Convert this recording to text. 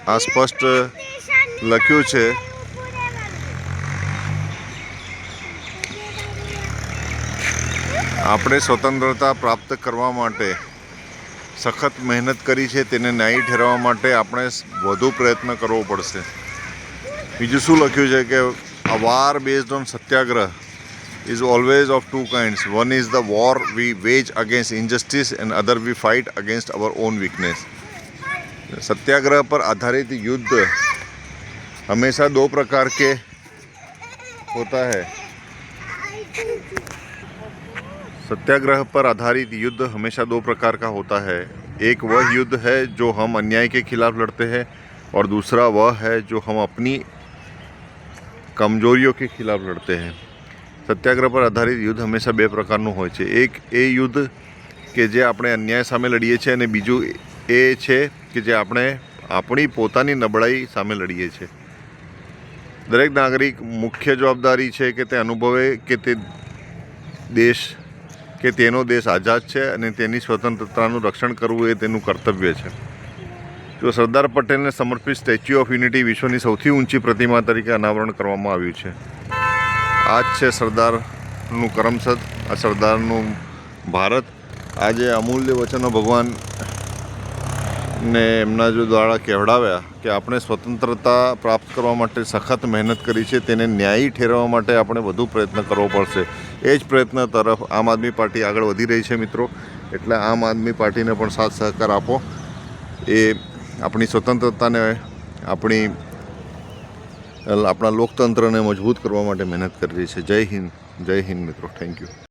આ સ્પષ્ટ લખ્યું છે આપણે સ્વતંત્રતા પ્રાપ્ત કરવા માટે સખત મહેનત કરી છે, તેને ન્યાયી ઠેરવવા માટે આપણે વધુ પ્રયત્ન કરવો પડશે. બીજું શું લખ્યું છે કે a war based on Satyagraha is always of two kinds. One is the war we wage against injustice and other we fight against our own weakness. सत्याग्रह पर आधारित युद्ध हमेशा दो प्रकार के होता है. सत्याग्रह पर आधारित युद्ध हमेशा दो प्रकार का होता है. एक वह युद्ध है जो हम अन्याय के खिलाफ लड़ते हैं और दूसरा वह है जो हम अपनी कमजोरियों के खिलाफ लड़ते हैं. સત્યાગ્રહ પર આધારિત યુદ્ધ હંમેશા બે પ્રકારનું હોય છે. એક એ યુદ્ધ કે જે આપણે અન્યાય સામે લડીએ છીએ અને બીજું એ છે કે જે આપણે આપણી પોતાની નબળાઈ સામે લડીએ છીએ. દરેક નાગરિક મુખ્ય જવાબદારી છે કે તે અનુભવે કે તે દેશ કે તેનો દેશ આઝાદ છે અને તેની સ્વતંત્રતાનું રક્ષણ કરવું એ તેનું કર્તવ્ય છે. જો સરદાર પટેલને સમર્પિત સ્ટેચ્યુ ઓફ યુનિટી વિશ્વની સૌથી ઊંચી પ્રતિમા તરીકે અનાવરણ કરવામાં આવ્યું છે. આ જ છે સરદારનું કરમસદ, આ સરદારનું ભારત. આજે અમૂલ્ય વચનો ભગવાનને એમના જો દ્વારા કહેવડાવ્યા કે આપણે સ્વતંત્રતા પ્રાપ્ત કરવા માટે સખત મહેનત કરી છે, તેને ન્યાયી ઠેરવવા માટે આપણે વધુ પ્રયત્ન કરવો પડશે. એ જ પ્રયત્ન તરફ આમ આદમી પાર્ટી આગળ વધી રહી છે મિત્રો. એટલે આમ આદમી પાર્ટીને પણ સાથ સહકાર આપો. એ આપણી સ્વતંત્રતાને આપણા લોકતંત્રને મજબૂત કરવા માટે મહેનત કરી રહી છે. જય હિન્દ મિત્રો. Thank you.